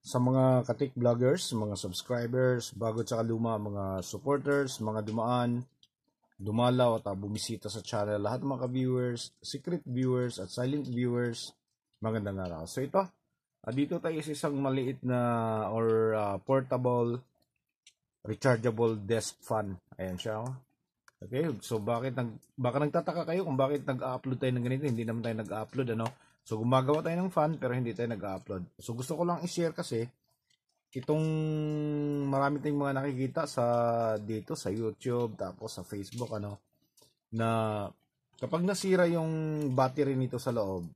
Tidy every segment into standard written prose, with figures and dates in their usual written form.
sa mga katik vloggers, mga subscribers, bago at saka luma, mga supporters, mga dumaan, dumalaw at bumisita sa channel, lahat ng mga viewers, secret viewers at silent viewers, magandang araw. So ito, dito tayo sa isang maliit na or portable rechargeable desk fan. Ayan siya. Oh. Okay, so baka nagtataka kayo kung bakit nag-upload tayo ng ganito, hindi naman tayo nag-upload ano. So gumagawa tayo ng fan pero hindi tayo nag-upload. So gusto ko lang i-share kasi itong marami tayong mga nakikita sa dito sa YouTube tapos sa Facebook ano na kapag nasira yung battery nito sa loob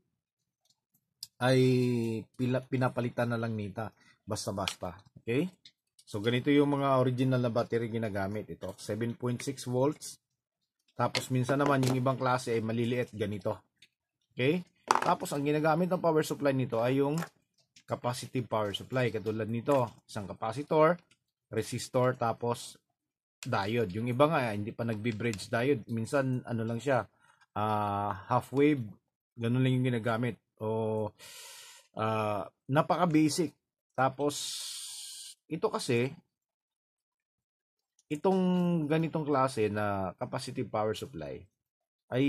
ay pinapalitan na lang nita basta-basta. Okay? So, ganito yung mga original na battery ginagamit. Ito, 7.6 volts. Tapos, minsan naman, yung ibang klase ay maliliit, ganito. Okay? Tapos, ang ginagamit ng power supply nito ay yung capacitive power supply. Katulad nito, isang capacitor, resistor, tapos diode. Yung iba nga, hindi pa nagbe-bridge diode. Minsan, ano lang siya, half wave, ganun lang yung ginagamit. O, napaka-basic. Tapos, ito kasi, itong ganitong klase na capacitive power supply ay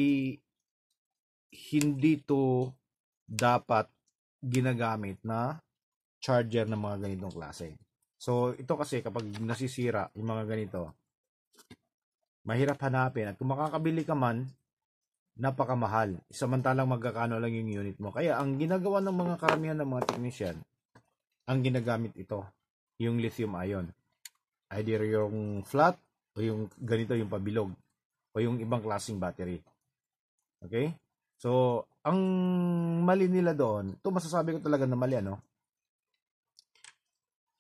hindi to dapat ginagamit na charger ng mga ganitong klase. So, ito kasi kapag nasisira yung mga ganito, mahirap hanapin. At kung makakabili ka man, napakamahal. Samantalang magkakano lang yung unit mo. Kaya ang ginagawa ng mga karamihan ng mga technician, ang ginagamit ito, yung lithium ion. Either yung flat o yung ganito yung pabilog o yung ibang klaseng battery. Okay? So, ang mali nila doon, ito masasabi ko talaga na mali ano.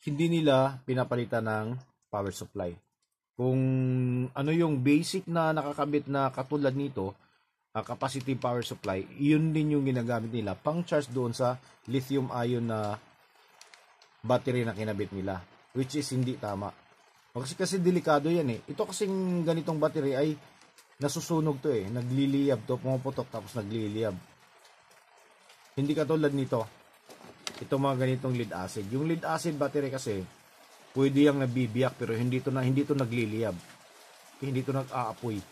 Hindi nila pinapalitan ng power supply. Kung ano yung basic na nakakabit na katulad nito, capacitive power supply, yun din yung ginagamit nila pang charge doon sa lithium ion na battery na kinabit nila, which is hindi tama. Kasi delikado yan eh. Ito kasing ganitong battery ay nasusunog to eh. Nagliliyab to, pumuputok tapos nagliliyab. Hindi katulad nito. Ito mga ganitong lead acid. Yung lead acid battery kasi pwede yang nabibiyak pero hindi to nagliliyab. Hindi to nag-aapoy.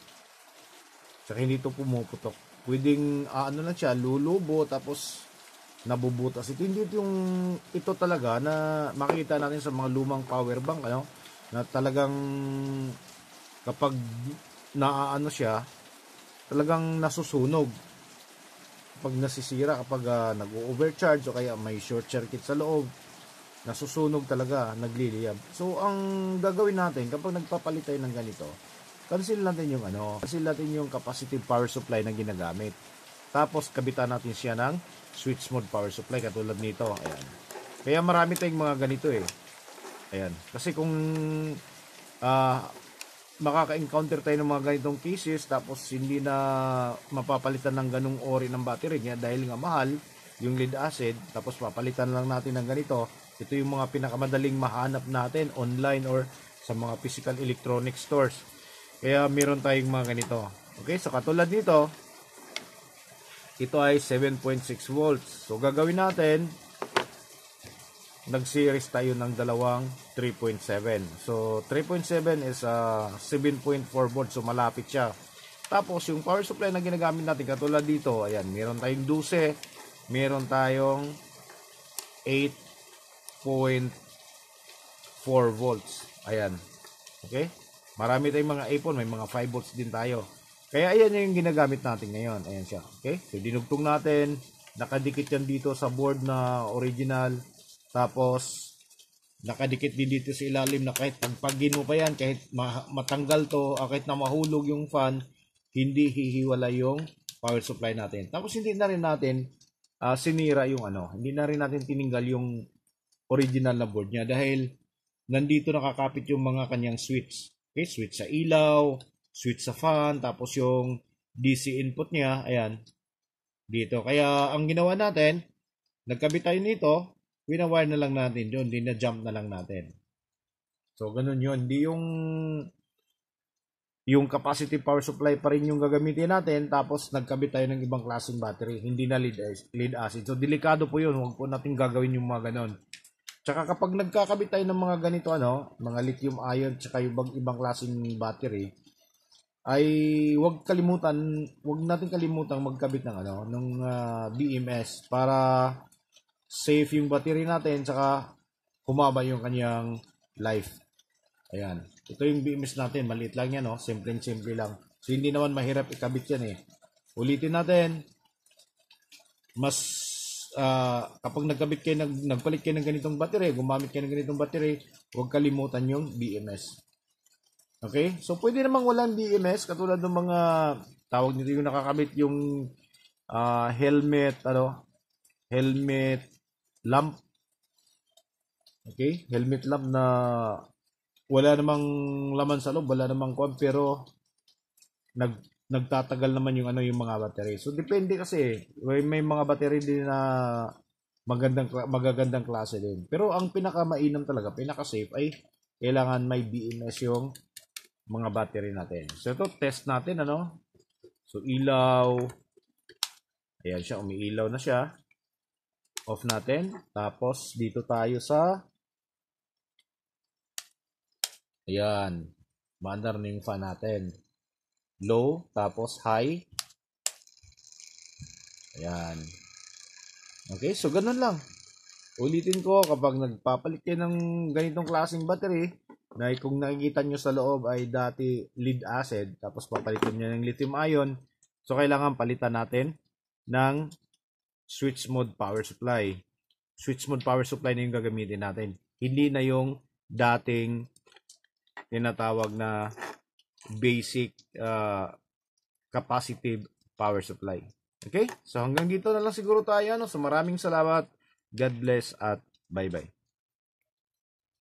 Saka hindi to pumuputok. Pwedeng ano lang siya, lulubo tapos nabubutas. Ito talaga na makita natin sa mga lumang power bank ano, na talagang kapag naaano siya, talagang nasusunog. Kapag nasisira, kapag nag-overcharge o kaya may short circuit sa loob, nasusunog talaga, nagliliyab. So, ang gagawin natin kapag nagpapalit tayo ng ganito, cancel natin yung capacitive power supply na ginagamit. Tapos, kabitan natin siya ng switch mode power supply katulad nito. Ayan. Kaya marami tayong mga ganito eh. Ayan. Kasi kung makaka-encounter tayo ng mga ganitong cases tapos hindi na mapapalitan ng ganung ori ng battery niya dahil nga mahal yung lead acid, tapos papalitan lang natin ng ganito, ito yung mga pinakamadaling mahanap natin online or sa mga physical electronic stores. Kaya meron tayong mga ganito. Okay, so katulad nito, ito ay 7.6 volts. So gagawin natin, nag-series tayo ng dalawang 3.7. So 3.7 is 7.4 volts, so malapit siya. Tapos yung power supply na ginagamit natin katulad dito, ayan, meron tayong 12, meron tayong 8.4 volts. Ayan. Okay? Marami tayong mga 8 may mga 5 volts din tayo. Kaya ayan yung ginagamit natin ngayon. Ayan siya. Okay? So dinugtong natin, nakadikit yan dito sa board na original. Tapos nakadikit din dito sa ilalim na kahit pagpagin mo pa yan, kahit matanggal to, kahit na mahulog yung fan, hindi hihiwala yung power supply natin. Tapos hindi na rin natin sinira yung hindi na rin natin tininggal yung original na board niya dahil nandito nakakapit yung mga kanyang switch. Okay, switch sa ilaw, switch sa fan, tapos yung DC input niya, ayan, dito. Kaya ang ginawa natin, nagkabit tayo nito, winawire na lang natin doon, hindi na jump na lang natin. So, ganun yun. Hindi yung capacitive power supply pa rin yung gagamitin natin, tapos nagkabit tayo ng ibang klaseng battery, hindi na lead acid. So, delikado po yun. Huwag po natin gagawin yung mga ganon. Tsaka kapag nagkakabit tayo ng mga ganito, mga lithium ion, tsaka yung ibang klaseng battery, ay wag natin kalimutang magkabit ng BMS para safe yung battery natin, tsaka humaba yung kanyang life. Ayan. Ito yung BMS natin. Maliit lang yan, Simple lang. So, hindi naman mahirap ikabit yan, eh. Ulitin natin. Mas, kapag nagpalit kayo ng ganitong battery, gumamit kayo ng ganitong battery, huwag kalimutan yung BMS. Okay? So, pwede namang walang BMS, katulad ng mga, tawag nito yung nakakabit yung helmet lamp. Okay? Helmet lamp na wala namang laman sa loob, wala namang pero nagtatagal naman yung yung mga battery. So depende kasi, may mga battery din na magagandang klase din. Pero ang pinakamainam talaga, pinaka-safe ay kailangan may BMS yung mga battery natin. So ito, test natin, So ilaw. Ayan siya, umiilaw na siya. Off natin. Tapos dito tayo sa ayan. Maandar na yung fan natin. Low, tapos high. Ayan. Okay, so ganun lang. Ulitin ko, kapag nagpapalit kayo ng ganitong klaseng battery, na kung nakikita nyo sa loob ay dati lead acid, tapos papalitan nyo ng lithium ion, so kailangan palitan natin ng switch mode power supply. Switch mode power supply na yung gagamitin natin. Hindi na yung dating tinatawag na basic capacitive power supply. Okay? So hanggang dito na lang siguro tayo. So maraming salamat. God bless at bye-bye.